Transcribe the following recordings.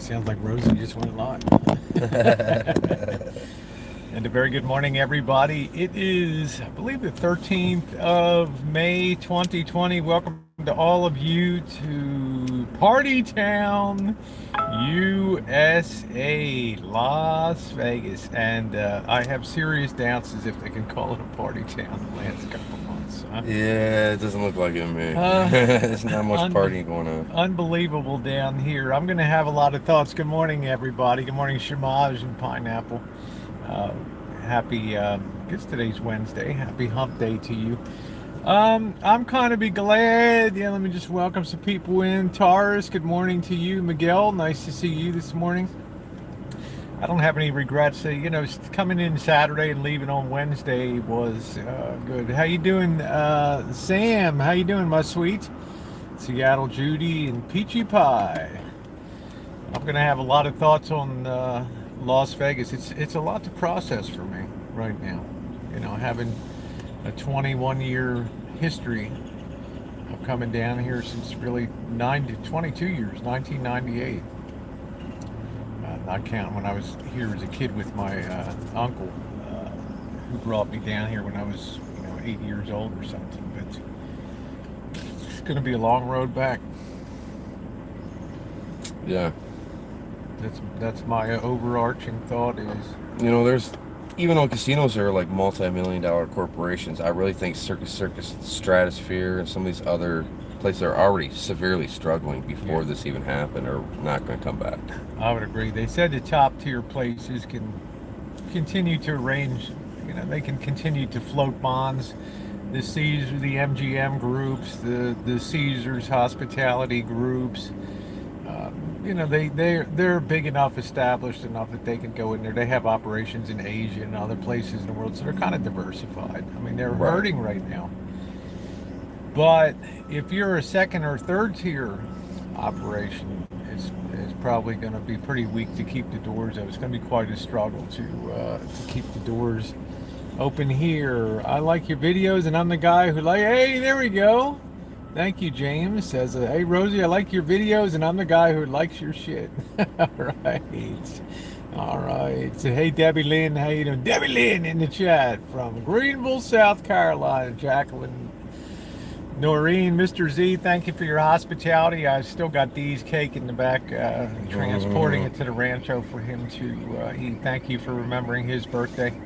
Sounds like Rosie just went live. And a very good morning, everybody. It is, I believe, the 13th of May, 2020. Welcome to all of you to Party Town, USA, Las Vegas. And I have serious doubts as if they can call it a party town the last couple months. Huh? Yeah, it doesn't look like it, man. There's not much partying going on. Unbelievable down here. I'm going to have a lot of thoughts. Good morning, everybody. Good morning, Shamaj and Pineapple. Happy, I guess today's Wednesday. Happy hump day to you. I'm kind of be glad. Yeah, let me just welcome some people in. Taurus, good morning to you. Miguel, nice to see you this morning. I don't have any regrets. Coming in Saturday and leaving on Wednesday was good. How you doing, Sam? How you doing, my sweet? Seattle Judy and Peachy Pie. I'm going to have a lot of thoughts on Las Vegas. It's a lot to process for me right now. Having a 21-year history of coming down here since really 22 years, 1998. Not counting when I was here as a kid with my uncle, who brought me down here when I was 8 years old or something. But it's going to be a long road back. Yeah. That's my overarching thought is. There's, even though casinos are like multi-million-dollar corporations, I really think Circus, Stratosphere, and some of these other places are already severely struggling before this even happened, or not going to come back. I would agree. They said the top tier places can continue to arrange, they can continue to float bonds. The Caesar, the MGM groups, the Caesars hospitality groups, they're big enough, established enough that they can go in there. They have operations in Asia and other places in the world, so they're kind of diversified. I mean, they're hurting right now. But if you're a second or third tier operation, it's probably going to be pretty weak to keep the doors open. It's going to be quite a struggle to keep the doors open here. I like your videos, and I'm the guy who hey, there we go. Thank you, James. Says, hey, Rosie, I like your videos, and I'm the guy who likes your shit. All right. So, hey, Debbie Lynn, how you doing? Debbie Lynn in the chat from Greenville, South Carolina. Jacqueline, Noreen, Mr. Z, thank you for your hospitality. I still got Dee's cake in the back, transporting it to the Rancho for him to eat. Thank you for remembering his birthday.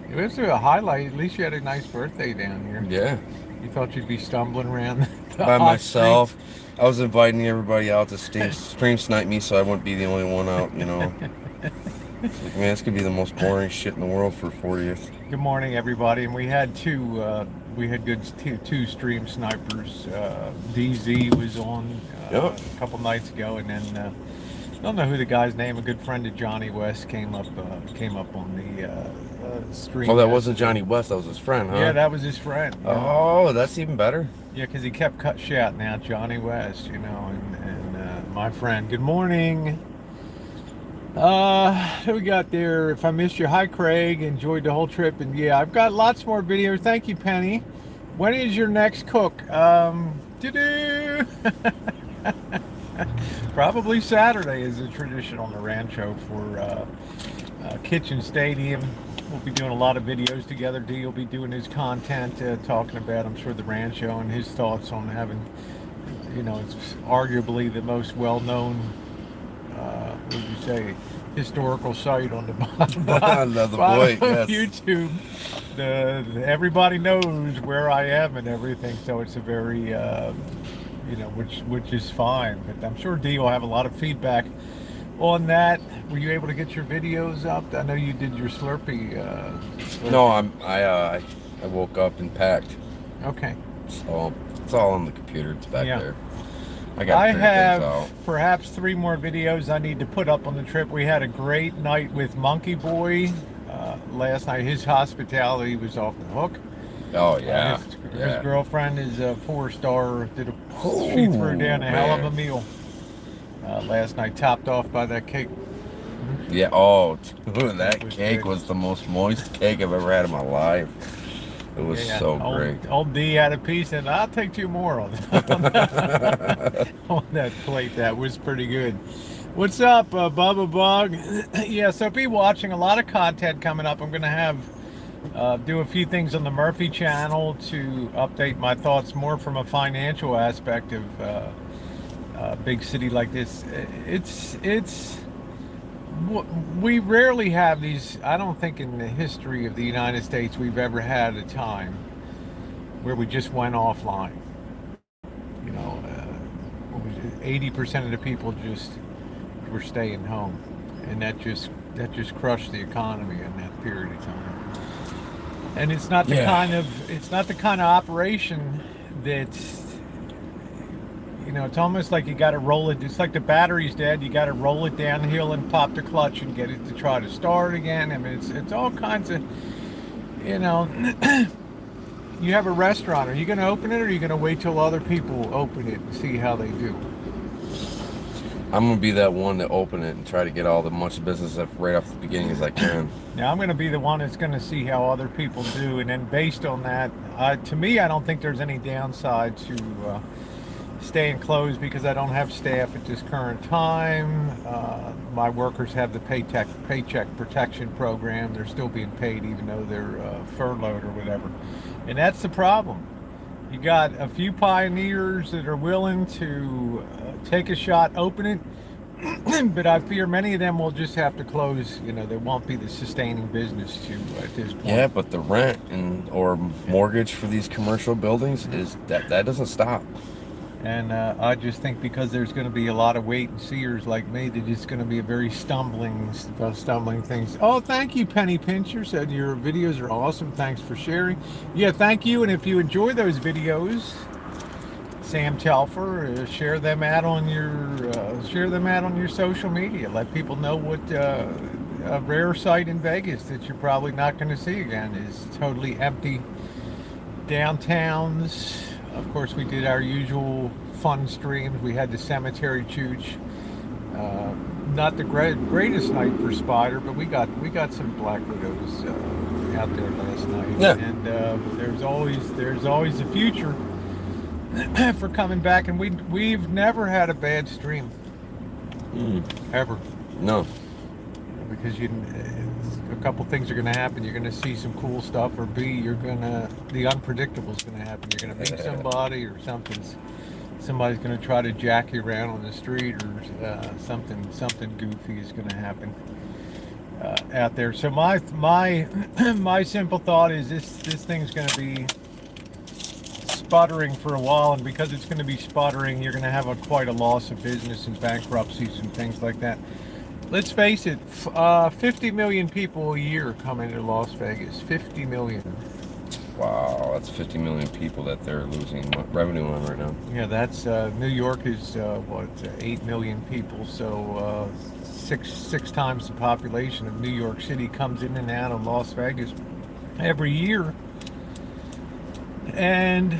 It was a highlight. At least you had a nice birthday down here. Yeah. You thought you'd be stumbling around by myself. I was inviting everybody out to stream snipe me, so I wouldn't be the only one out. It's like, man, this could be the most boring shit in the world for 40th. Good morning, everybody. And we had two stream snipers. DZ was on a couple nights ago, and then I don't know who the guy's name. A good friend of Johnny West came up on the stream. Oh, that wasn't Johnny West. That was his friend, huh? Yeah, that was his friend. Oh, that's even better. Yeah, because he kept shouting out Johnny West, and my friend. Good morning. Who we got there? If I missed you, hi Craig. Enjoyed the whole trip, and yeah, I've got lots more videos. Thank you, Penny. When is your next cook? Probably Saturday is a tradition on the Rancho for Kitchen Stadium. We'll be doing a lot of videos together. D will be doing his content, talking about, I'm sure, the Rancho and his thoughts on having, it's arguably the most well-known, what would you say, historical site on the bottom of YouTube. Everybody knows where I am and everything, so it's a very, which is fine. But I'm sure D will have a lot of feedback on that. Were you able to get your videos up? I know you did your Slurpee. No, I woke up and packed. Okay. So it's all on the computer. It's back there. I have perhaps 3 more videos I need to put up on the trip. We had a great night with Monkey Boy last night. His hospitality was off the hook. Oh yeah. His girlfriend is a 4-star. She threw down a hell of a meal last night, topped off by that cake. Yeah. Oh, that cake was the most moist cake I've ever had in my life. It was so great. Old D had a piece, and I'll take 2 more on that plate. That was pretty good. What's up, Bubba Bug? Yeah, so be watching a lot of content coming up. I'm going to have do a few things on the Murphy channel to update my thoughts more from a financial aspect of a big city like this. It's we rarely have these. I don't think in the history of the United States we've ever had a time where we just went offline. You know, 80% of the people just were staying home, and that just crushed the economy in that period of time. And it's not the Yeah. kind of operation that's, it's almost like you got to roll it. It's like the battery's dead. You got to roll it downhill and pop the clutch and get it to try to start again. I mean, it's all kinds of, you know. You have a restaurant. Are you going to open it, or are you going to wait till other people open it and see how they do? I'm gonna be that one to open it and try to get all the much business up right off the beginning as I can. Now I'm going to be the one that's going to see how other people do, and then based on that, to me, I don't think there's any downside to staying closed because I don't have staff at this current time. My workers have the paycheck protection program. They're still being paid even though they're furloughed or whatever, and that's the problem. You got a few pioneers that are willing to take a shot, open it, but I fear many of them will just have to close. There won't be the sustaining business to at this point. Yeah, but the rent or mortgage for these commercial buildings is that doesn't stop. And I just think because there's going to be a lot of wait and seers like me, that it's going to be a very stumbling things. Oh, thank you, Penny Pincher. Said your videos are awesome. Thanks for sharing. Yeah, thank you. And if you enjoy those videos, Sam Telfer, share them out on your social media. Let people know what a rare sight in Vegas that you're probably not going to see again is totally empty downtowns. Of course, we did our usual fun streams. We had the cemetery chooch. Not the greatest night for Spider, but we got some black widows out there last night. Yeah. And there's always a future for coming back. And we've never had a bad stream ever. No. Because a couple things are going to happen. You're going to see some cool stuff, or B, the unpredictable is going to happen. You're going to meet somebody, or somebody's going to try to jack you around on the street, or something goofy is going to happen out there. So my my simple thought is this thing's going to be sputtering for a while, and because it's going to be sputtering, you're going to have quite a loss of business and bankruptcies and things like that. Let's face it, 50 million people a year come into Las Vegas. 50 million. Wow, that's 50 million people that they're losing revenue on right now. Yeah, that's New York is 8 million people, so six times the population of New York City comes in and out of Las Vegas every year. And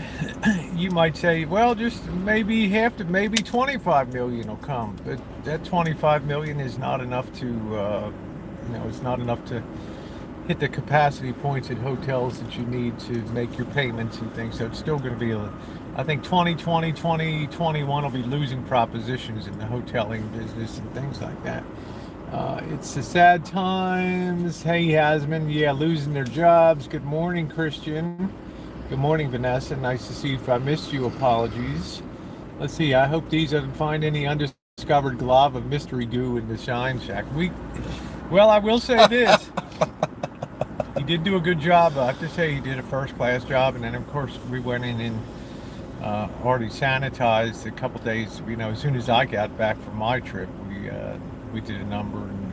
you might say, well, just maybe 25 million will come, but that 25 million is not enough to, it's not enough to hit the capacity points at hotels that you need to make your payments and things. So it's still going to be, I think 2020, 2021 will be losing propositions in the hoteling business and things like that. It's the sad times. Hey, Yasmin, yeah, losing their jobs. Good morning, Christian. Good morning, Vanessa. Nice to see you. If I missed you, apologies. Let's see. I hope these doesn't find any undiscovered glob of mystery goo in the Shine Shack. Well, I will say this. He did do a good job. I have to say he did a first-class job. And then, of course, we went in and already sanitized a couple days. As soon as I got back from my trip, we did a number. And,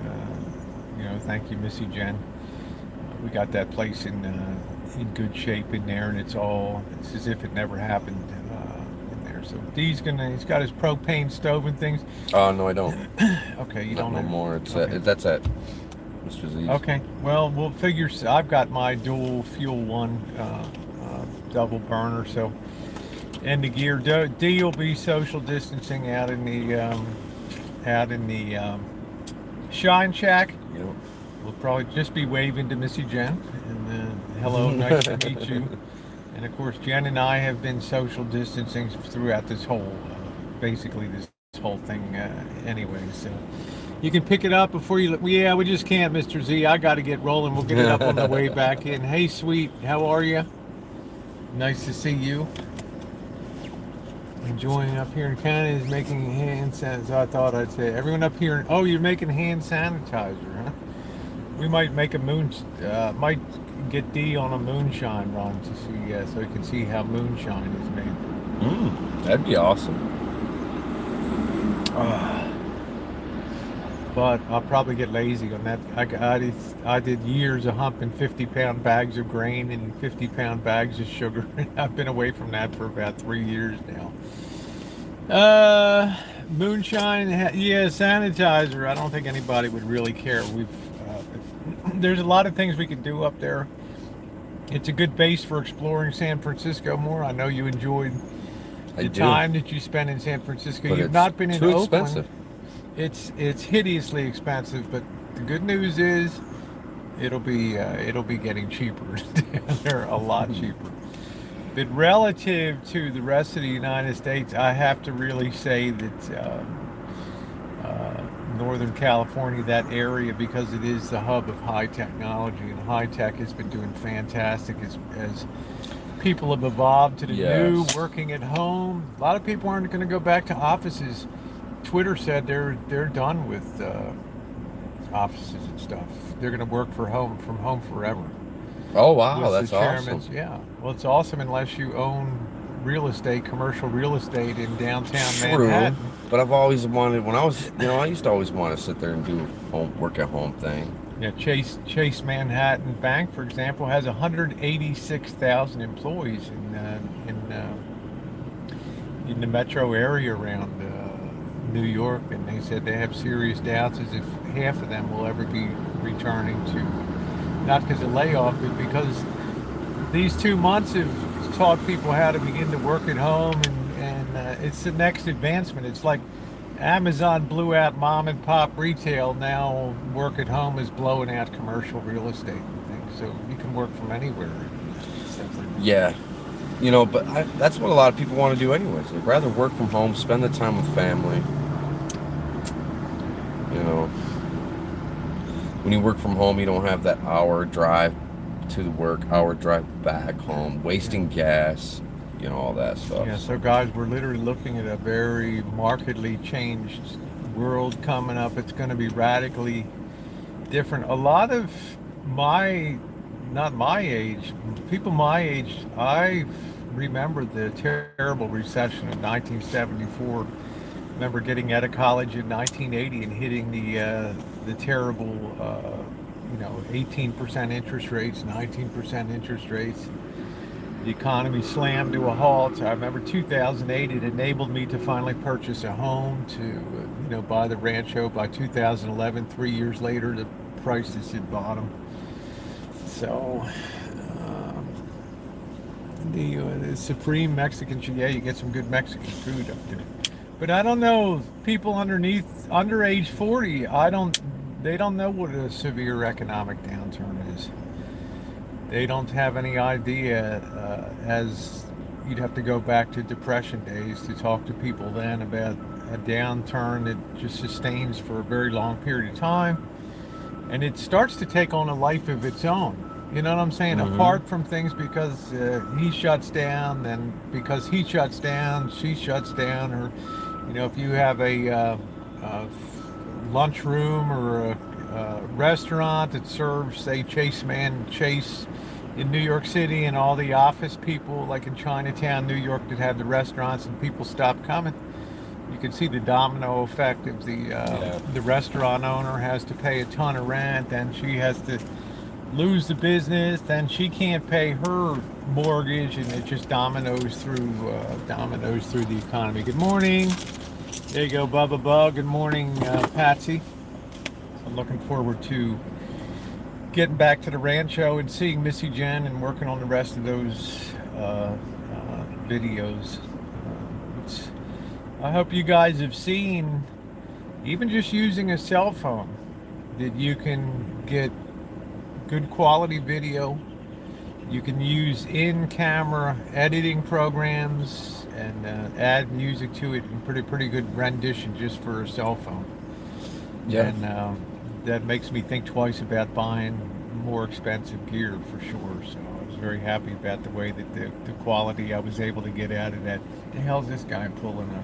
thank you, Missy Jenn. We got that place in good shape in there, and it's as if it never happened in there. So he's got his propane stove and things. Oh no, I don't. Okay, you Not don't no know. more. It's Okay. that's at Mr. Z's. Okay, well, we'll figure. I've got my dual fuel one double burner, so, and the gear. D will be social distancing out in the Shine Shack. Yep. We'll probably just be waving to Missy Jenn and hello, nice to meet you. And of course, Jen and I have been social distancing throughout this whole, basically this whole thing anyway. So you can pick it up before you. Yeah, we just can't, Mr. Z. I got to get rolling. We'll get it up on the way back in. Hey, sweet, how are you? Nice to see you. Enjoying up here in Canada is making hand sanitizer. I thought I'd say everyone up here. Oh, you're making hand sanitizer, huh? We might make a might get D on a moonshine run to see, so you can see how moonshine is made. That'd be awesome. But I'll probably get lazy on that. I did years of humping 50-pound bags of grain and 50-pound bags of sugar. I've been away from that for about 3 years now. Moonshine, yeah, sanitizer. I don't think anybody would really care. There's a lot of things we could do up there. It's a good base for exploring San Francisco more. I know you enjoyed the time that you spent in San Francisco. But You've not been in Oakland. Expensive. It's hideously expensive, but the good news is it'll be getting cheaper. They're a lot cheaper. But relative to the rest of the United States, I have to really say that Northern California, that area, because it is the hub of high technology, and high tech has been doing fantastic as people have evolved to the new, working at home. A lot of people aren't going to go back to offices. Twitter said they're done with offices and stuff. They're going to work from home forever. Oh wow, that's awesome. Yeah, well, it's awesome unless you own real estate, commercial real estate in downtown Manhattan. But I've always wanted, when I was, I used to always want to sit there and do work at home thing. Yeah, Chase Manhattan Bank, for example, has 186,000 employees in the metro area around New York, and they said they have serious doubts as if half of them will ever be returning to, not because of layoff, but because these 2 months have taught people how to begin to work at home, and it's the next advancement. It's like Amazon blew out mom and pop retail. Now work at home is blowing out commercial real estate and things. So you can work from anywhere. Yeah. But that's what a lot of people want to do anyways. They'd rather work from home, spend the time with family. When you work from home, you don't have that hour drive to the work, hour drive back home, wasting gas, all that stuff. Yeah, so guys, we're literally looking at a very markedly changed world coming up. It's going to be radically different. A lot of not my age, people my age, I remember the terrible recession of 1974. I remember getting out of college in 1980 and hitting the terrible 18% interest rates, 19% interest rates. The economy slammed to a halt. I remember 2008, it enabled me to finally purchase a home, to buy the Rancho. By 2011, 3 years later, the prices hit bottom. So the supreme Mexican, you get some good Mexican food up there. But I don't know, people under age 40, they don't know what a severe economic downturn is. They don't have any idea, as you'd have to go back to Depression days to talk to people then about a downturn that just sustains for a very long period of time. And it starts to take on a life of its own. You know what I'm saying? Mm-hmm. Apart from things because he shuts down, then because he shuts down, she shuts down, or if you have a lunchroom or a restaurant that serves, say, Chase in New York City, and all the office people, like in Chinatown, New York, that have the restaurants, and people stop coming. You can see the domino effect of the restaurant owner has to pay a ton of rent, then she has to lose the business, then she can't pay her mortgage, and it just dominoes through the economy. Good morning. There you go, Bubba Bug. Good morning, Patsy. I'm looking forward to getting back to the Rancho and seeing Missy Jenn and working on the rest of those videos. I hope you guys have seen, even just using a cell phone, that you can get good quality video. You can use in-camera editing programs and add music to it in pretty good rendition just for a cell phone. Yeah. And that makes me think twice about buying more expensive gear for sure. So I was very happy about the way that the quality I was able to get out of that. The hell's this guy pulling a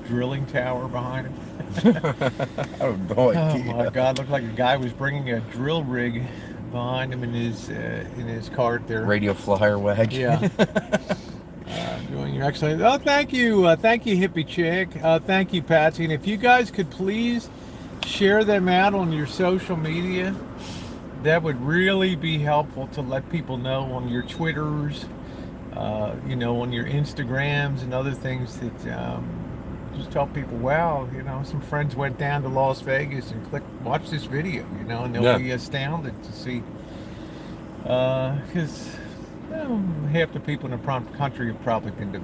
drilling tower behind him? I have no idea. Oh my God! Looked like a guy was bringing a drill rig behind him in his cart there. Radio flyer wag. Yeah. Doing your excellent. Oh, thank you, hippie chick. Thank you, Patsy. And if you guys could please share them out on your social media, that would really be helpful to let people know on your Twitters, on your Instagrams and other things that just tell people, wow, some friends went down to Las Vegas and watch this video, and they'll be astounded to see, because half the people in the country have probably been to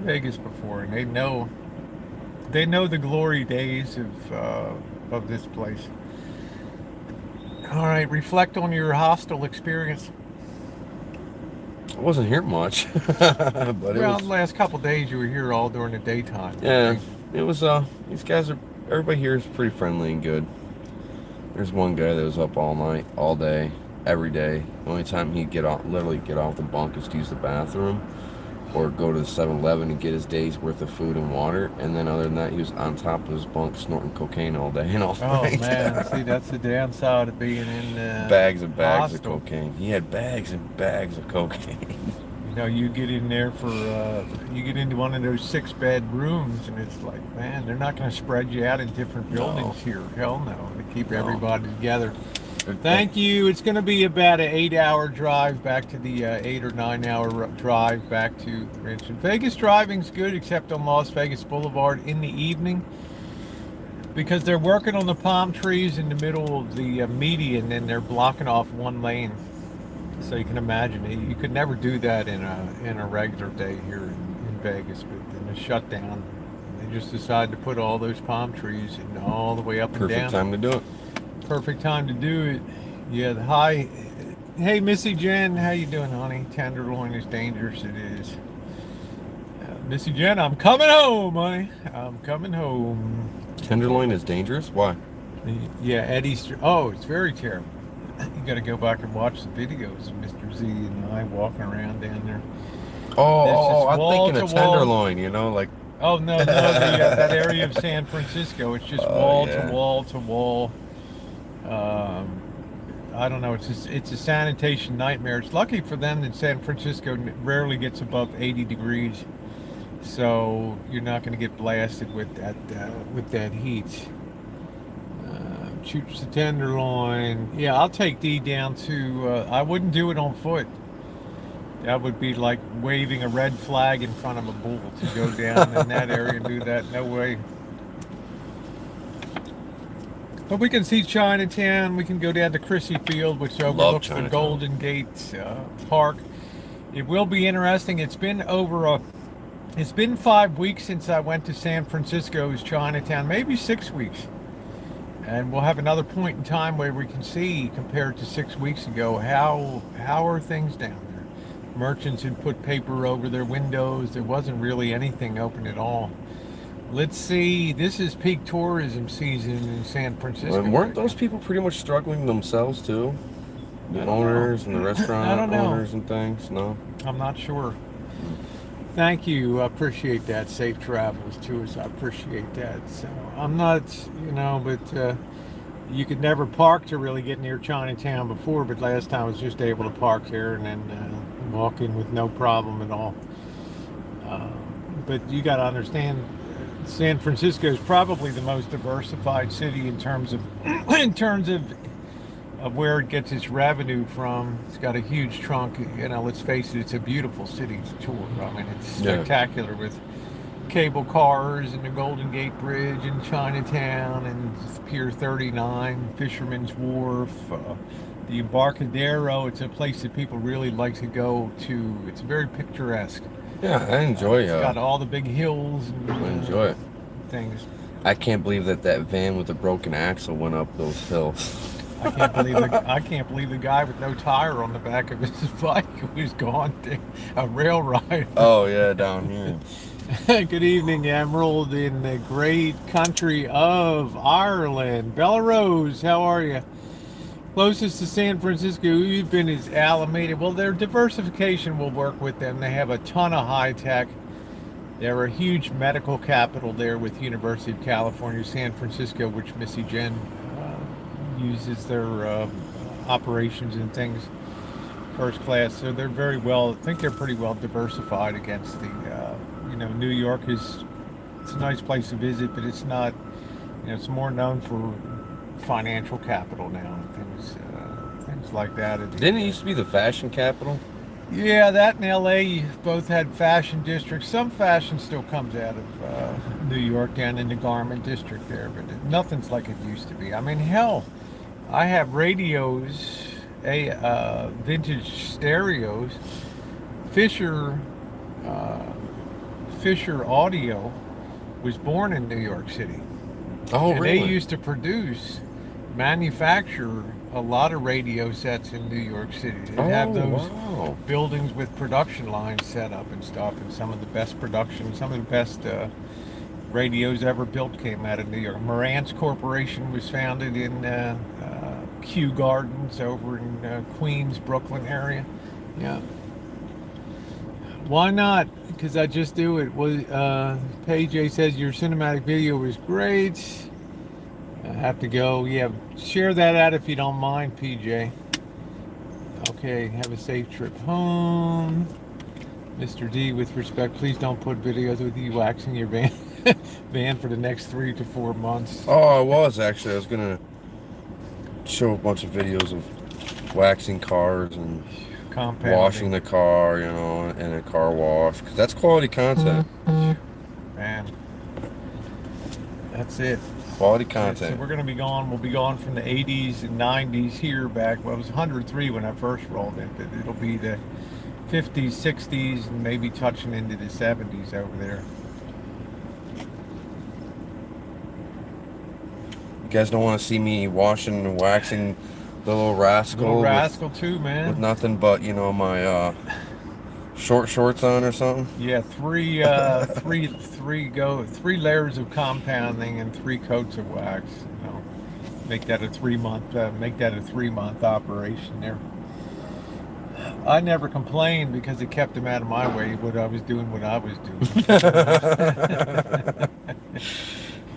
Vegas before, and they know the glory days of this place. All right, reflect on your hostel experience. I wasn't here much, but the last couple of days you were here all during the daytime. Yeah, it was. These guys everybody here is pretty friendly and good. There's one guy that was up all night, all day, every day. The only time he'd literally get off the bunk is to use the bathroom or go to the 7-Eleven and get his day's worth of food and water. And then other than that, he was on top of his bunk snorting cocaine all day and all night. Oh man, see, that's the downside of being in bags and bags hostel. of cocaine. He had bags and bags of cocaine. You get in there you get into one of those 6-bed rooms, and it's like, man, they're not going to spread you out in different buildings here. Hell no, to keep everybody together. Thank you. It's going to be about an 8-hour drive back to the 8 or 9-hour drive back to Rancho. Vegas driving's good, except on Las Vegas Boulevard in the evening, because they're working on the palm trees in the middle of the median, and they're blocking off one lane. So you can imagine, you could never do that in a regular day here in Vegas, but in the shutdown, they just decided to put all those palm trees in all the way up and down. Perfect time to do it. Perfect time to do it. Yeah. Hi. Hey, Missy Jenn, how you doing, honey? Tenderloin is dangerous. It is. Missy Jenn, I'm coming home, honey. I'm coming home. Tenderloin is dangerous? Why? Yeah, Eddie's. Oh, it's very terrible. You got to go back and watch the videos of Mr. Z and I walking around down there. I'm thinking of Tenderloin, like. Oh, no, that area of San Francisco. It's just wall to wall to wall. I don't know. It's a sanitation nightmare. It's lucky for them that San Francisco rarely gets above 80 degrees, so you're not going to get blasted with that heat. Shoots the Tenderloin. Yeah, I'll take D down to. I wouldn't do it on foot. That would be like waving a red flag in front of a bull to go down in that area and do that. No way. But we can see Chinatown. We can go down to Crissy Field, which overlooks the Golden Gate Park. It will be interesting. It's been 5 weeks since I went to San Francisco's Chinatown, maybe 6 weeks. And we'll have another point in time where we can see, compared to 6 weeks ago, how are things down there. Merchants had put paper over their windows. There wasn't really anything open at all. Let's see. This is peak tourism season in San Francisco. Well, weren't those people pretty much struggling themselves too? The owners and the restaurant owners and things? No? I'm not sure. Thank you. I appreciate that. Safe travels to us. I appreciate that. So I'm not, but you could never park to really get near Chinatown before, but last time I was just able to park there and then walk in with no problem at all. But you got to understand, San Francisco is probably the most diversified city in terms of where it gets its revenue from. It's got a huge trunk. Let's face it, it's a beautiful city to tour. I mean, it's spectacular with cable cars and the Golden Gate Bridge and Chinatown and Pier 39, Fisherman's Wharf, the Embarcadero. It's a place that people really like to go to. It's very picturesque. Yeah, I enjoy it. It's got all the big hills and I enjoy it. Things. I can't believe that van with the broken axle went up those hills. I can't believe the guy with no tire on the back of his bike was gone to a rail ride. Oh yeah, down here. Good evening, Emerald, in the great country of Ireland. Bella Rose, how are you? Closest to San Francisco you've been is Alameda. Well, their diversification will work with them. They have a ton of high tech. They're a huge medical capital there with University of California, San Francisco, which Missy Jenn uses their operations and things first class. So they're very well. I think they're pretty well diversified against the. New York it's a nice place to visit, but it's not. It's more known for financial capital now and things like that. Didn't it used to be the fashion capital? Yeah, that and LA both had fashion districts. Some fashion still comes out of New York down in the garment district there, but nothing's like it used to be. I mean, hell, I have radios, vintage stereos. Fisher Audio was born in New York City. Oh, and really? They used to manufacture a lot of radio sets in New York City. They have those buildings with production lines set up and stuff, and some of the best radios ever built came out of New York. Marantz Corporation was founded in Kew Gardens over in Queens, Brooklyn area. Yeah. Why not? Because I just do it. Paige says your cinematic video was great. I have to go. Yeah, share that out if you don't mind, PJ. Okay, have a safe trip home. Mr. D, with respect, please don't put videos with you waxing your van for the next 3 to 4 months. Oh, I was actually. I was gonna show a bunch of videos of waxing cars and washing the car, in a car wash, because that's quality content. Man, that's it. Quality content. So we're going to be gone. We'll be gone from the 80s and 90s here back. Well, it was 103 when I first rolled in, but it'll be the 50s, 60s, and maybe touching into the 70s over there. You guys don't want to see me washing and waxing the little rascal. Little rascal too, man. With nothing but, my short shorts on or something. Yeah, three layers of compounding and 3 coats of wax. Make that a 3-month operation there. I never complained because it kept him out of my way. What I was doing.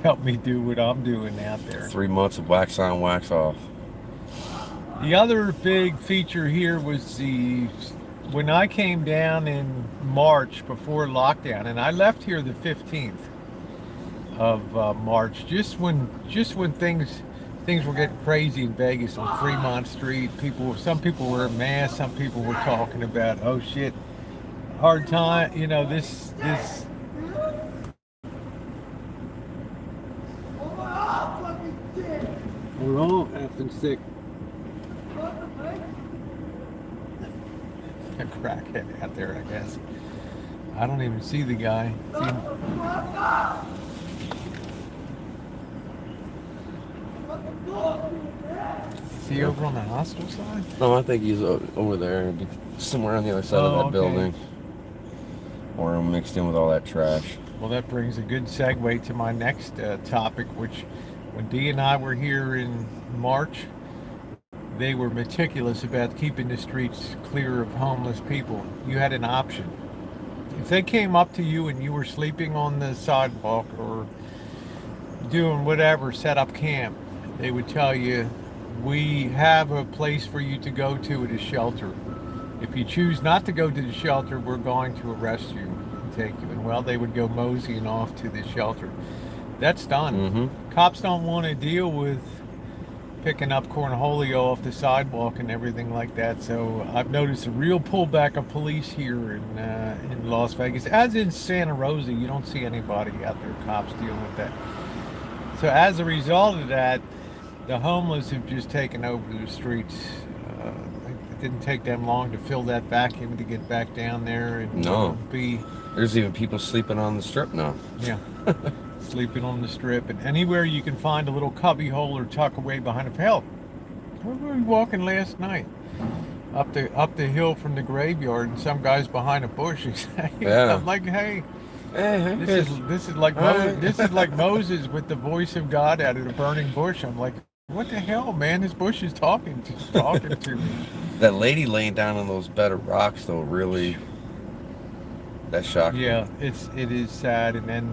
Help me do what I'm doing out there. 3 months of wax on, wax off. The other big feature here was when I came down in March before lockdown, and I left here the 15th of March, just when things were getting crazy in Vegas on Fremont Street. Some people were masks, some people were talking about, oh shit, hard time, this. We're all effing sick. A crackhead out there, I guess. I don't even see the guy. Is he over on the hostel side? No, I think he's over there, somewhere on the other side of that building. Or I'm mixed in with all that trash. Well, that brings a good segue to my next topic, which when Dee and I were here in March, they were meticulous about keeping the streets clear of homeless people. You had an option. If they came up to you and you were sleeping on the sidewalk or doing whatever, set up camp, they would tell you, we have a place for you to go to at a shelter. If you choose not to go to the shelter, we're going to arrest you and take you. And well, they would go moseying off to the shelter. That's done. Mm-hmm. Cops don't want to deal with picking up cornholio off the sidewalk and everything like that. So I've noticed a real pullback of police here in Las Vegas, as in Santa Rosa. You don't see anybody out there, cops dealing with that. So as a result of that, the homeless have just taken over the streets. It didn't take them long to fill that vacuum to get back down there and There's even people sleeping on the strip now. Yeah. Sleeping on the strip, and anywhere you can find a little cubby hole or tuck away behind a help. We were walking last night up the hill from the graveyard, and some guy's behind a bush. Yeah. I'm like, hey, Hey, this is like this is like Moses with the voice of God out of the burning bush. I'm like, what the hell, man? This bush is talking to me. that lady laying down on those bed of rocks, though, really, that shocked me. Yeah, it is sad, and then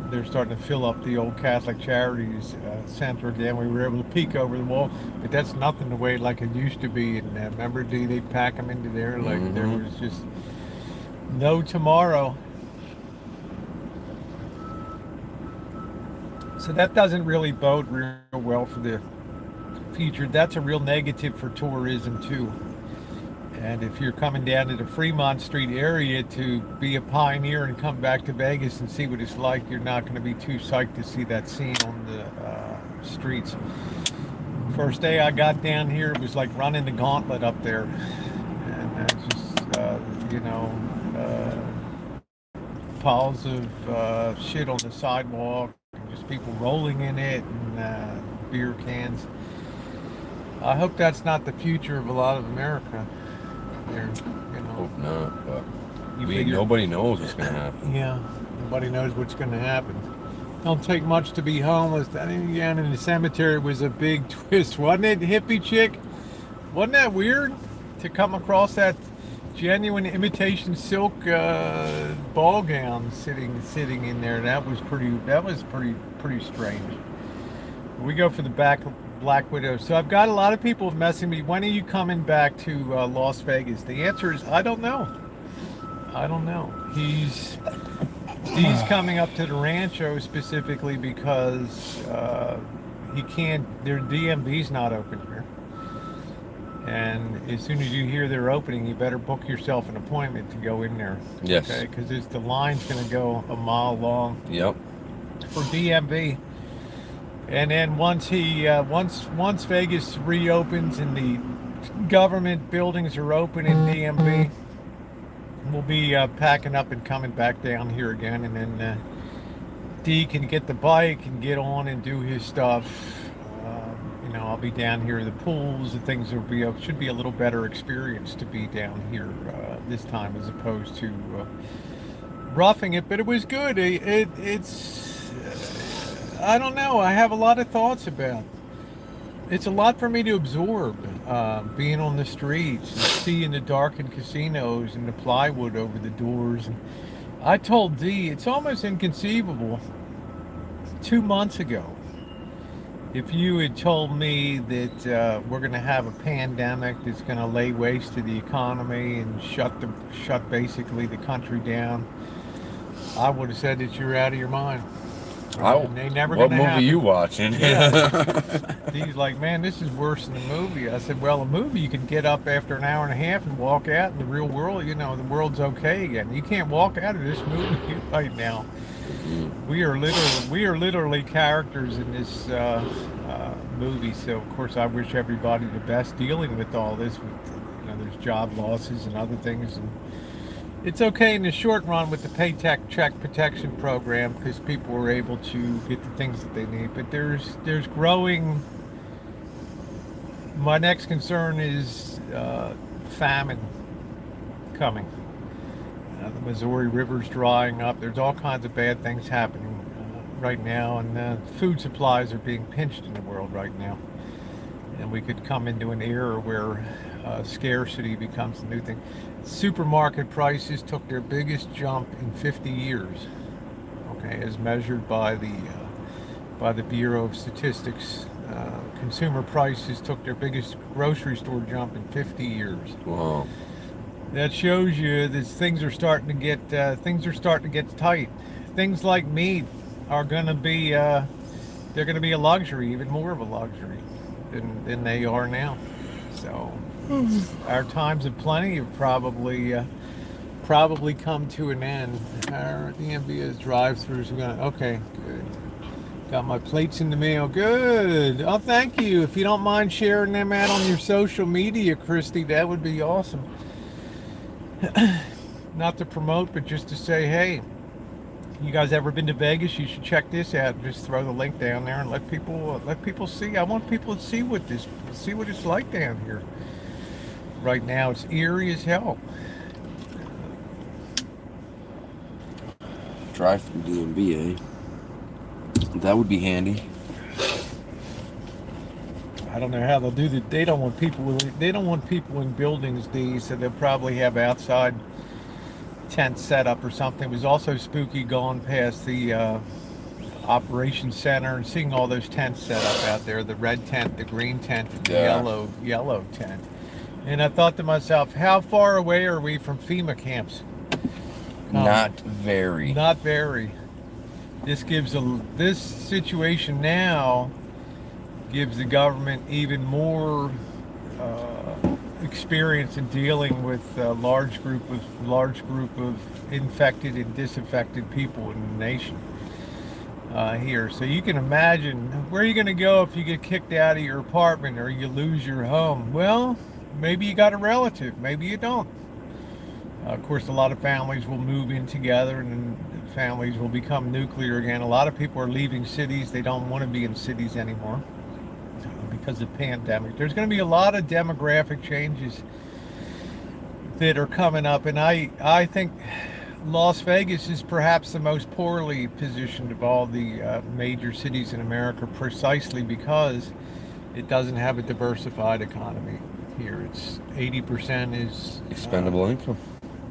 they're starting to fill up the old Catholic Charities Center again. We were able to peek over the wall, but that's nothing the way like it used to be. And remember, they'd pack them into there like there was just no tomorrow. So that doesn't really bode real well for the future. That's a real negative for tourism too. And if you're coming down to the Fremont Street area to be a pioneer and come back to Vegas and see what it's like, you're not going to be too psyched to see that scene on the streets. First day I got down here, it was like running the gauntlet up there. And that's just, piles of shit on the sidewalk, and just people rolling in it, and beer cans. I hope that's not the future of a lot of America. There, Hope not, but figure, nobody knows what's going to happen. yeah, nobody knows what's going to happen. Don't take much to be homeless. That down in the cemetery was a big twist, wasn't it, hippie chick? Wasn't that weird to come across that genuine imitation silk ball gown sitting in there? That was pretty strange. We go for the Black Widow. So I've got a lot of people messaging me, when are you coming back to Las Vegas? The answer is I don't know. He's coming up to the Rancho specifically because he can't, their DMV's not open here. And as soon as you hear they're opening, you better book yourself an appointment to go in there. Yes. Okay, because the line's going to go a mile long. Yep. For DMV. And then once Vegas reopens and the government buildings are open in DMV, we'll be packing up and coming back down here again. And then D can get the bike and get on and do his stuff. I'll be down here. The pools and things should be a little better experience to be down here this time as opposed to roughing it. But it was good. It's I don't know. I have a lot of thoughts about it. It's a lot for me to absorb, being on the streets and seeing the darkened casinos and the plywood over the doors. And I told D, it's almost inconceivable 2 months ago, if you had told me that we're going to have a pandemic that's going to lay waste to the economy and shut basically the country down, I would have said that you're out of your mind. They never what movie happen. You watching? Yeah. He's like, man, this is worse than a movie. I said, well, a movie you can get up after an hour and a half and walk out in the real world. The world's okay again. You can't walk out of this movie right now. We are literally characters in this movie. So of course I wish everybody the best dealing with all this. There's job losses and other things, and it's okay in the short run with the Paycheck Protection Program because people were able to get the things that they need. But there's growing. My next concern is famine coming. The Missouri River's drying up. There's all kinds of bad things happening right now, and food supplies are being pinched in the world right now. And we could come into an era where scarcity becomes the new thing. Supermarket prices took their biggest jump in 50 years, okay, as measured by the Bureau of Statistics. Consumer prices took their biggest grocery store jump in 50 years. Wow. That shows you that things are starting to get tight. Things like meat are going to be they're going to be a luxury, even more of a luxury than they are now. So our times of plenty have probably come to an end. Our DMV drive-throughs are going to, okay, good. Got my plates in the mail. Good. Oh, thank you. If you don't mind sharing them out on your social media, Christy, that would be awesome. Not to promote, but just to say, hey, You guys ever been to Vegas? You should check this out. Just throw the link down there and let people see. I want people to see what it's like down here. Right now, it's eerie as hell. Drive through DMV, eh? That would be handy. I don't know how they'll do that. They don't want people. They don't want people in buildings, so they'll probably have outside tent set up or something. It was also spooky going past the operations center and seeing all those tents set up out there. The red tent, the green tent, and the yellow tent. And I thought to myself, how far away are we from FEMA camps? Not very. Not very. This situation now gives the government even more experience in dealing with a large group of infected and disaffected people in the nation here. So you can imagine, where are you going to go if you get kicked out of your apartment or you lose your home? Well, maybe you got a relative, maybe you don't. Of course, a lot of families will move in together and families will become nuclear again. A lot of people are leaving cities. They don't want to be in cities anymore because of pandemic. There's going to be a lot of demographic changes that are coming up, and I think Las Vegas is perhaps the most poorly positioned of all the major cities in America, precisely because it doesn't have a diversified economy here. It's 80% is expendable income.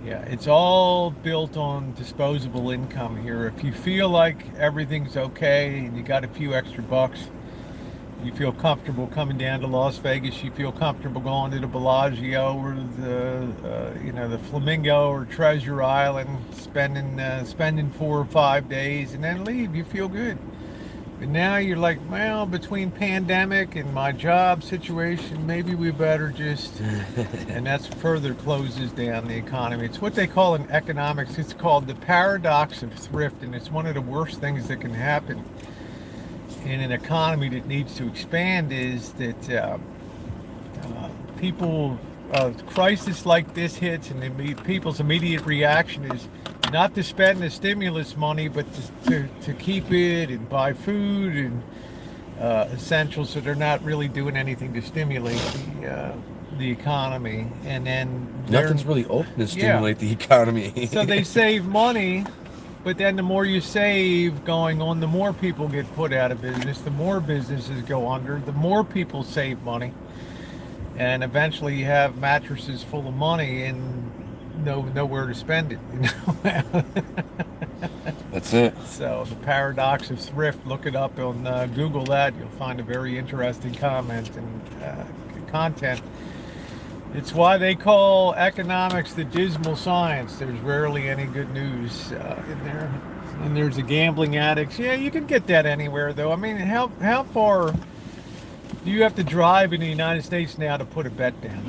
Yeah, it's all built on disposable income here. If you feel like everything's okay and you got a few extra bucks, you feel comfortable coming down to Las Vegas, you feel comfortable going to the Bellagio or the Flamingo or Treasure Island, spending 4 or 5 days and then leave, you feel good. But now you're like, well, between pandemic and my job situation, maybe we better just, and that's further closes down the economy. It's what they call in economics, it's called the paradox of thrift, and it's one of the worst things that can happen in an economy that needs to expand, is that crisis like this hits and people's immediate reaction is not to spend the stimulus money, but to keep it and buy food and essentials, so they're not really doing anything to stimulate the economy. And then nothing's really open to stimulate the economy. So they save money, but then the more you save going on, the more people get put out of business, the more businesses go under, the more people save money, and eventually you have mattresses full of money and nowhere to spend it, you know. That's it. So the paradox of thrift, look it up on Google that. You'll find a very interesting comment and content. It's why they call economics the dismal science. There's rarely any good news in there. And there's the gambling addicts. Yeah, you can get that anywhere, though. I mean, how far do you have to drive in the United States now to put a bet down?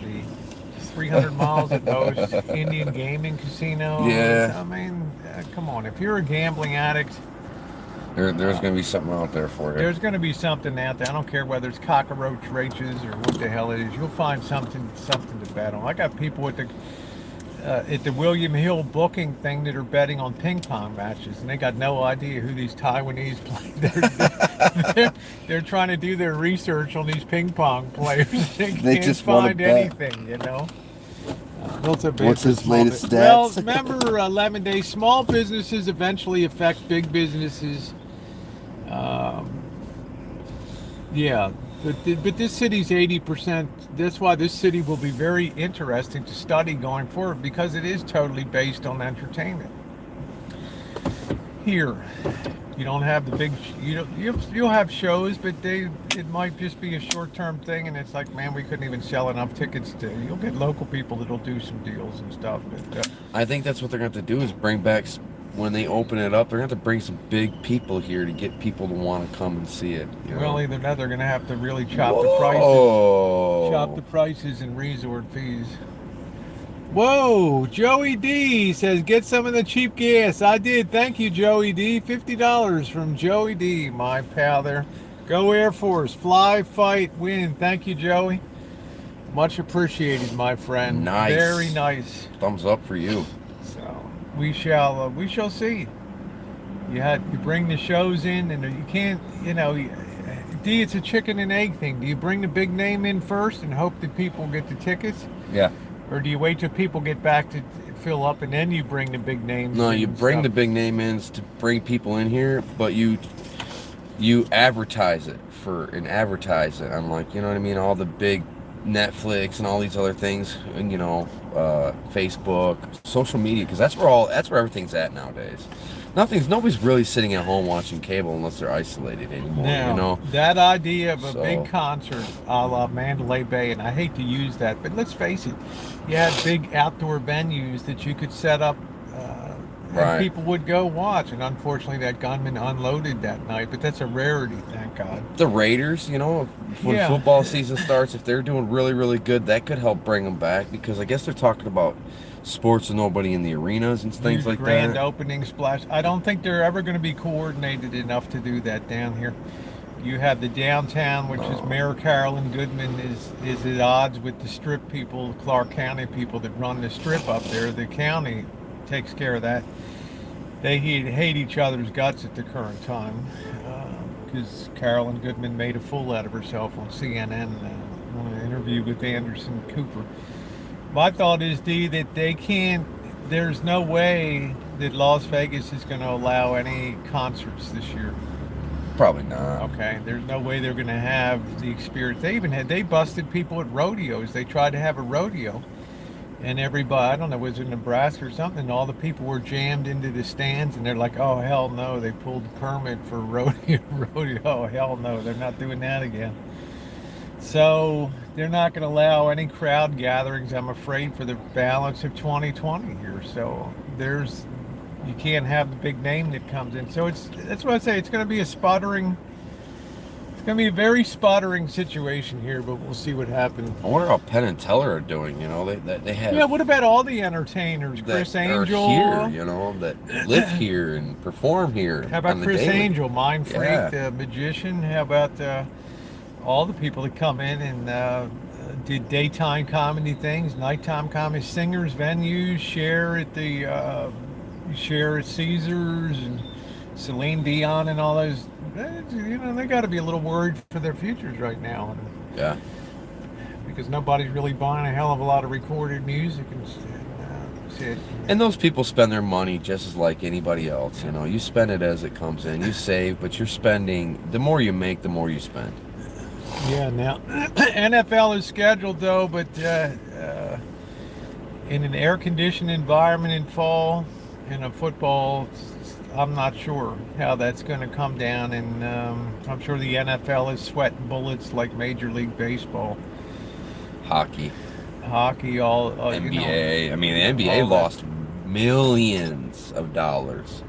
300 miles at most. Indian gaming casino. Yeah. I mean, come on. If you're a gambling addict, there's going to be something out there for you. There's going to be something out there. I don't care whether it's cockroach races or what the hell it is. You'll find something to bet on. I got people at the William Hill booking thing that are betting on ping pong matches, and they got no idea who these Taiwanese play. They're trying to do their research on these ping pong players. They can't just find anything, you know. What's his latest stats? Well, remember 11 days. Small businesses eventually affect big businesses. Yeah, but this city's 80%. That's why this city will be very interesting to study going forward, because it is totally based on entertainment. Here, you don't have the big. You'll have shows, but it might just be a short-term thing, and it's like, man, we couldn't even sell enough tickets to. You'll get local people that'll do some deals and stuff. But I think that's what they're going to have to do, is bring back, when they open it up, they're going to have to bring some big people here to get people to want to come and see it. Well, either that, they're going to have to really chop the prices and resort fees. Whoa, Joey D says, get some of the cheap gas. I did. Thank you, Joey D. $50 from Joey D, my pal there. Go Air Force. Fly, fight, win. Thank you, Joey. Much appreciated, my friend. Nice. Very nice. Thumbs up for you. So we shall see. You bring the shows in, and you can't, D, it's a chicken and egg thing. Do you bring the big name in first and hope that people get the tickets? Yeah. Or do you wait till people get back to fill up and then you bring the big names? No, in you and bring stuff? the big name in to bring people in here, but you advertise it on, like, you know what I mean, all the big Netflix and all these other things, and Facebook, social media, because that's where everything's at nowadays. Nobody's really sitting at home watching cable unless they're isolated anymore. Now, that idea of a So- big concert a la Mandalay Bay, and I hate to use that, but let's face it, you had big outdoor venues that you could set up and Right. people would go watch, and unfortunately that gunman unloaded that night, but that's a rarity, thank God. The Raiders, when Yeah. football season starts, if they're doing really, really good, that could help bring them back, because I guess they're talking about sports with nobody in the arenas and things Huge like grand that. opening splash. I don't think they're ever going to be coordinated enough to do that down here. You have the downtown, which is No. Mayor Carolyn Goodman is at odds with the strip people, Clark County people that run the strip up there. The county takes care of that. They hate each other's guts at the current time because Carolyn Goodman made a fool out of herself on CNN on an interview with Anderson Cooper. My thought is, D, that there's no way that Las Vegas is going to allow any concerts this year. Probably not. Okay, there's no way they're going to have the experience. They busted people at rodeos. They tried to have a rodeo, and everybody, I don't know, was it Nebraska or something, all the people were jammed into the stands, and they're like, oh, hell no, they pulled the permit for rodeo. Oh, hell no, they're not doing that again. So they're not going to allow any crowd gatherings, I'm afraid, for the balance of 2020 here. So you can't have the big name that comes in. So that's what I say. It's going to be it's going to be a very sputtering situation here, but we'll see what happens. I wonder how Penn and Teller are doing. They have. Yeah, what about all the entertainers? Chris that Angel. are here, that live here and perform here. How about on the Chris daily. Angel, Mind Freak, Yeah. the magician? How about all the people that come in and did daytime comedy things, nighttime comedy, singers, venues, share at Caesars and Celine Dion and all those? They got to be a little worried for their futures right now. Yeah. Because nobody's really buying a hell of a lot of recorded music and shit. And those people spend their money just as like anybody else. You spend it as it comes in. You save, but you're spending. The more you make, the more you spend. Yeah, now NFL is scheduled though, but in an air-conditioned environment in fall, in a football, I'm not sure how that's going to come down, and I'm sure the NFL is sweating bullets like Major League Baseball, Hockey, all NBA. I mean, the NBA lost millions of dollars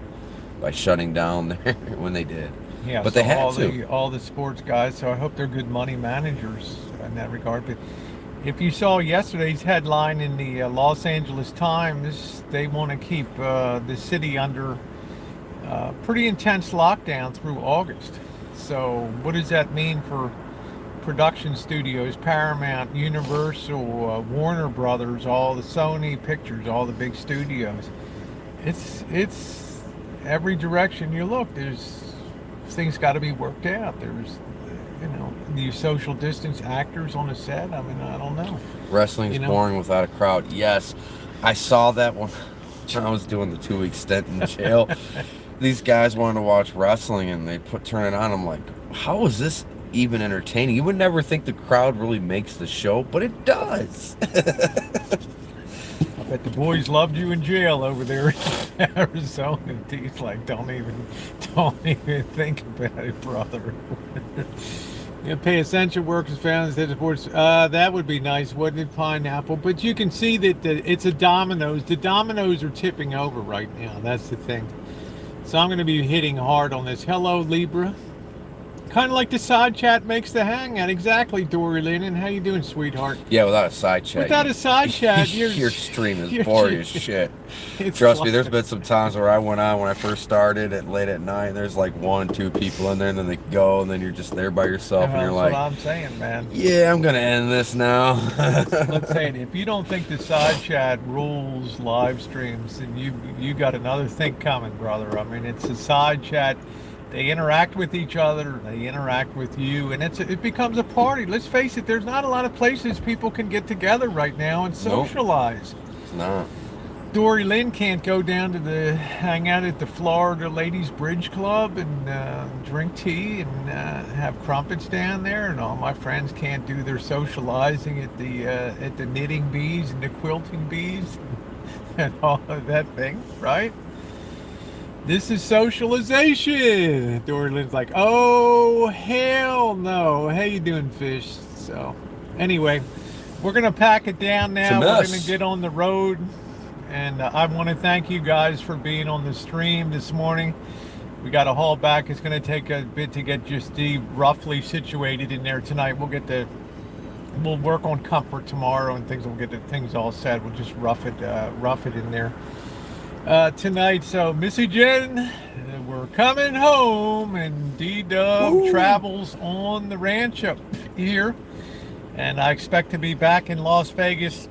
by shutting down there when they did. Yeah, but so they had all the sports guys. So I hope they're good money managers in that regard. But if you saw yesterday's headline in the Los Angeles Times, they want to keep the city under pretty intense lockdown through August. So what does that mean for production studios, Paramount, Universal, Warner Brothers, all the Sony Pictures, all the big studios? It's every direction you look, there's things got to be worked out. There's the social distance actors on the set. I mean, I don't know. Wrestling's boring without a crowd. Yes, I saw that one when I was doing the 2-week stint in jail. These guys wanted to watch wrestling and they turn it on. I'm like, how is this even entertaining? You would never think the crowd really makes the show, but it does. I bet the boys loved you in jail over there in Arizona. He's like, don't even think about it, brother. You pay essential workers, families, that supports. That would be nice, wouldn't it, Pineapple? But you can see that it's a dominoes. The dominoes are tipping over right now. That's the thing. So I'm going to be hitting hard on this. Hello, Libra. Kind of like the side chat makes the hangout. Exactly, Dory Lynn. And how you doing, sweetheart? Yeah, without a side chat. Without a side chat, your stream is boring as shit. Trust like, me, there's been some times where I went on when I first started at late at night. There's like 1, 2 people in there, and then they go, and then you're just there by yourself, and you're like, "That's what I'm saying, man." Yeah, I'm gonna end this now. Let's say it. If you don't think the side chat rules live streams, then you got another thing coming, brother. I mean, it's a side chat. They interact with each other, they interact with you, and it becomes a party. Let's face it, there's not a lot of places people can get together right now and socialize. Nope, it's not. Dory Lynn can't go down to hang out at the Florida Ladies Bridge Club and drink tea and have crumpets down there, and all my friends can't do their socializing at the knitting bees and the quilting bees and all of that thing, right? This is socialization. Dory Lynn's like, oh, hell no. How you doing, fish? So, anyway, we're going to pack it down now. We're going to get on the road. And I want to thank you guys for being on the stream this morning. We got to haul back. It's going to take a bit to get just roughly situated in there tonight. We'll work on comfort tomorrow and things. We'll get the things all set. We'll just rough it in there. Tonight, so Missy Jenn, we're coming home, and D-Dub travels on the Rancho here, and I expect to be back in Las Vegas.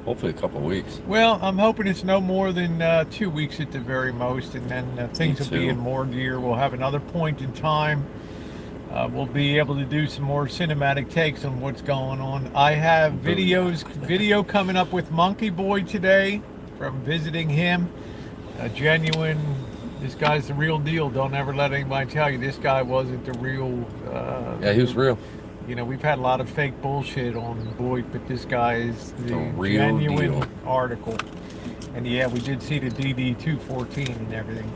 Hopefully a couple of weeks. Well, I'm hoping it's no more than 2 weeks at the very most, and then things will be in more gear. We'll have another point in time. We'll be able to do some more cinematic takes on what's going on. I have video coming up with Monkey Boy today. From visiting him, genuine. This guy's the real deal. Don't ever let anybody tell you this guy wasn't the real. Yeah, he was real. You know, we've had a lot of fake bullshit on Boyd, but this guy is the real genuine deal. article. And yeah, we did see the DD-214 and everything.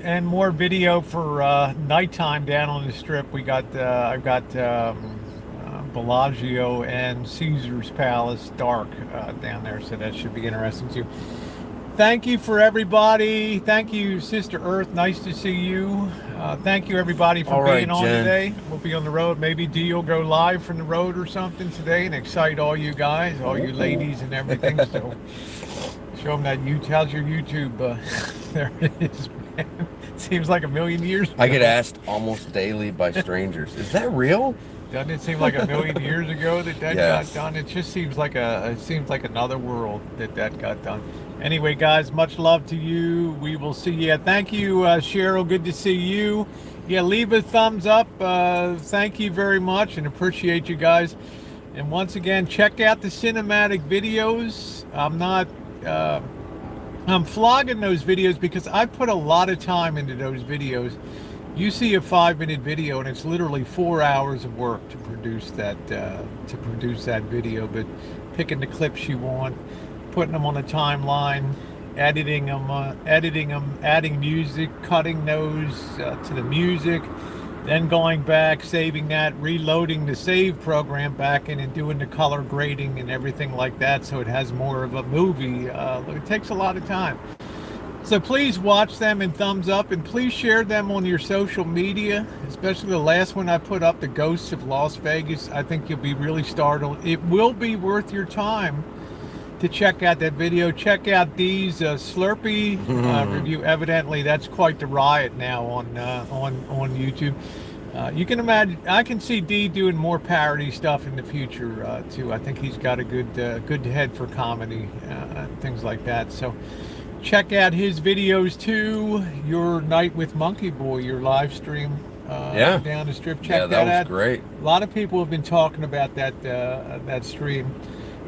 And more video for nighttime down on the strip. I've got. Bellagio and Caesar's Palace dark down there, so that should be interesting too. Thank you for everybody. Thank you, Sister Earth. Nice to see you. Thank you everybody for being on Jen. today. We'll be on the road. Maybe Dee will go live from the road or something today and excite all you guys, all you ladies and everything. So show them that how's your YouTube? There it is, man. Seems like a million years ago. I get asked almost daily by strangers, is that real? Doesn't it seem like a million years ago that Yes. got done? It just seems like another world that got done. Anyway, guys, much love to you. We will see you. Thank you, Cheryl. Good to see you. Yeah, leave a thumbs up. Thank you very much and appreciate you guys. And once again, check out the cinematic videos. I'm flogging those videos because I put a lot of time into those videos. You see a 5-minute video, and it's literally 4 hours of work to produce that video. But picking the clips you want, putting them on a timeline, editing them, adding music, cutting those to the music, then going back, saving that, reloading the save program back in, and doing the color grading and everything like that, so it has more of a movie. It takes a lot of time. So please watch them and thumbs up, and please share them on your social media, especially the last one I put up, The Ghosts of Las Vegas. I think you'll be really startled. It will be worth your time to check out that video. Check out Dee's Slurpee review. Evidently, that's quite the riot now on YouTube. You can imagine, I can see Dee doing more parody stuff in the future too. I think he's got a good head for comedy, things like that. So check out his videos too. Your night with Monkey Boy, your live stream down the strip. Check that out. That was great. A lot of people have been talking about that stream,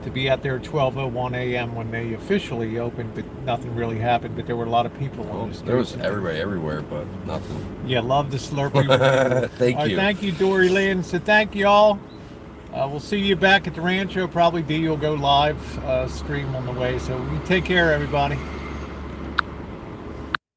to be out there at 12:01 a.m. when they officially opened, but nothing really happened. But there were a lot of people on the street. There was everybody everywhere, but nothing. Yeah, love the Slurpee. Thank you. Thank you, Dory Lynn. So thank you all. We'll see you back at the Rancho. Probably Dee will go live stream on the way. So you take care, everybody.